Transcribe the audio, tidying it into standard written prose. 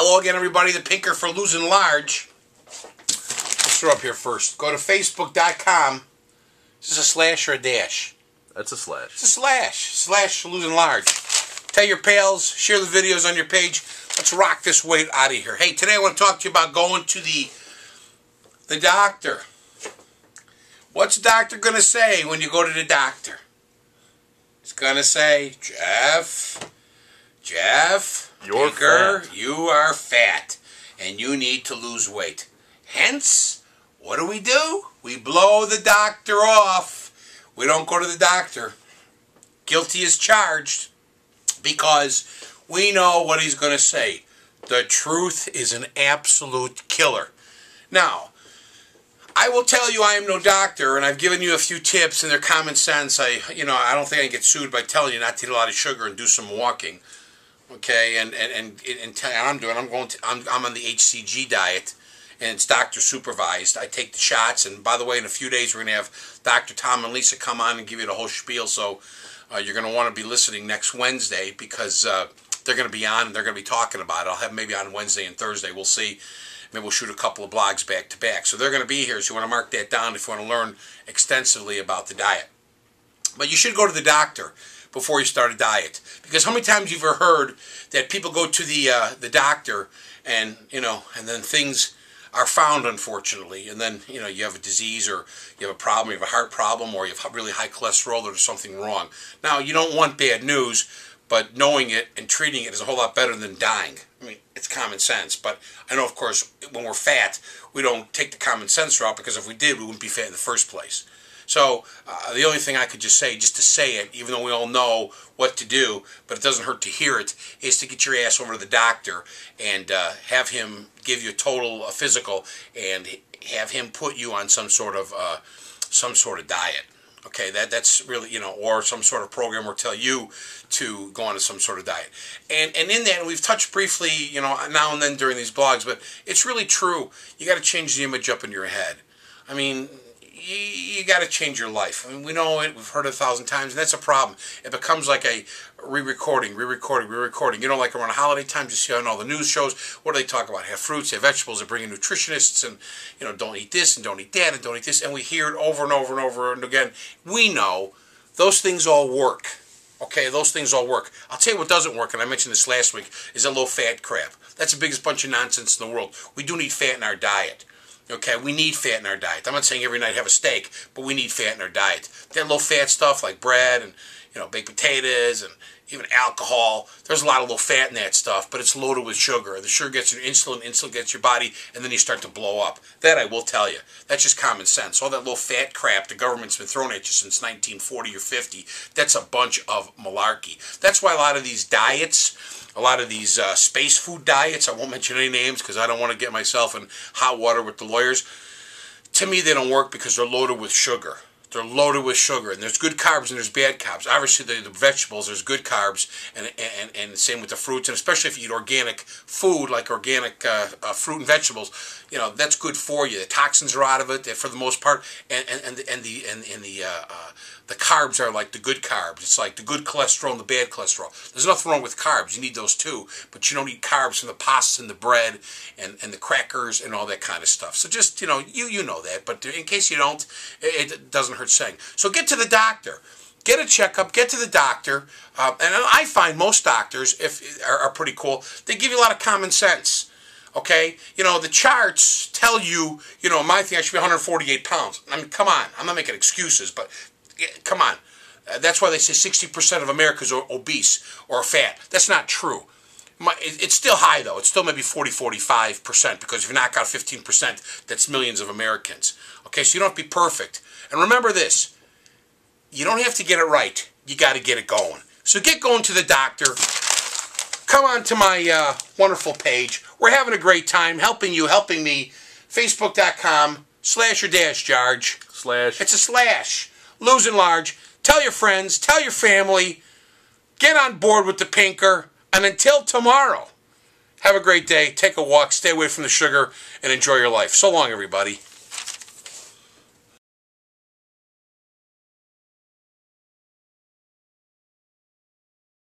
Hello again, everybody. The Pinker for Losing Large. Let's throw up here first. Go to Facebook.com. Is this a slash or a dash? That's a slash. It's a slash. Slash Losing Large. Tell your pals. Share the videos on your page. Let's rock this weight out of here. Hey, today I want to talk to you about going to the doctor. What's the doctor going to say when you go to the doctor? He's going to say, Geoff, You're Pinker, fat. you are fat and you need to lose weight. Hence, what do? We blow the doctor off. We don't go to the doctor. Guilty as charged because we know what he's going to say. The truth is an absolute killer. Now, I will tell you I am no doctor, and I've given you a few tips, and they're common sense. I don't think I can get sued by telling you not to eat a lot of sugar and do some walking. Okay, and I'm on the HCG diet, and it's doctor supervised. I take the shots, and by the way, in a few days we're going to have Dr. Tom and Lisa come on and give you the whole spiel. So you're going to want to be listening next Wednesday because they're going to be on and they're going to be talking about it. I'll have maybe on Wednesday and Thursday. We'll see. Maybe we'll shoot a couple of blogs back to back. So they're going to be here, so you want to mark that down if you want to learn extensively about the diet. But you should go to the doctor before you start a diet. Because how many times you've ever heard that people go to the doctor and, and then things are found, unfortunately, and then, you have a disease or you have a problem, you have a heart problem, or you have really high cholesterol, or there's something wrong. Now, you don't want bad news, but knowing it and treating it is a whole lot better than dying. I mean, it's common sense, but I know, of course, when we're fat, we don't take the common sense route, because if we did, we wouldn't be fat in the first place. So the only thing I could just to say it, even though we all know what to do, but it doesn't hurt to hear it, is to get your ass over to the doctor and have him give you a physical, and have him put you on some sort of diet. Okay, that's really, or some sort of program or tell you to go on to some sort of diet. And in that, we've touched briefly, now and then during these blogs, but it's really true. You got to change the image up in your head. I mean, you got to change your life. I mean, we know it. We've heard it 1,000 times, and that's a problem. It becomes like a re-recording. Like around holiday times, you see on all the news shows, what do they talk about? Have fruits, have vegetables, they bring in nutritionists, and, don't eat this, and don't eat that, and don't eat this, and we hear it over and over and over and again. We know those things all work. Okay, those things all work. I'll tell you what doesn't work, and I mentioned this last week, is that low-fat crap. That's the biggest bunch of nonsense in the world. We do need fat in our diet. Okay, we need fat in our diet. I'm not saying every night have a steak, but we need fat in our diet. That low-fat stuff like bread and, baked potatoes and even alcohol, there's a lot of low fat in that stuff, but it's loaded with sugar. The sugar gets your insulin gets your body, and then you start to blow up. That I will tell you. That's just common sense. All that low-fat crap the government's been throwing at you since 1940 or 50, that's a bunch of malarkey. That's why a lot of these diets, a lot of these space food diets, I won't mention any names because I don't want to get myself in hot water with the lawyers. To me, they don't work because they're loaded with sugar. They're loaded with sugar, and there's good carbs and there's bad carbs. Obviously, the vegetables, there's good carbs, and same with the fruits, and especially if you eat organic food, like organic fruit and vegetables, that's good for you. The toxins are out of it for the most part, and the carbs are like the good carbs. It's like the good cholesterol and the bad cholesterol. There's nothing wrong with carbs. You need those too, but you don't eat carbs from the pastas and the bread and the crackers and all that kind of stuff. So just, you know that, but in case you don't, it doesn't hurt saying. So get to the doctor. Get a checkup. Get to the doctor. And I find most doctors are pretty cool. They give you a lot of common sense. Okay? The charts tell you, my thing, I should be 148 pounds. I mean, come on. I'm not making excuses, but come on. That's why they say 60% of Americans are obese or fat. That's not true. It's still high, though. It's still maybe 45%, because if you knock out 15%, that's millions of Americans. Okay, so you don't have to be perfect. And remember this. You don't have to get it right. You got to get it going. So get going to the doctor. Come on to my wonderful page. We're having a great time helping you, helping me. Facebook.com/or-charge. Slash. It's a slash. Losing Large. Tell your friends. Tell your family. Get on board with the Pinker. And until tomorrow, have a great day. Take a walk. Stay away from the sugar. And enjoy your life. So long, everybody.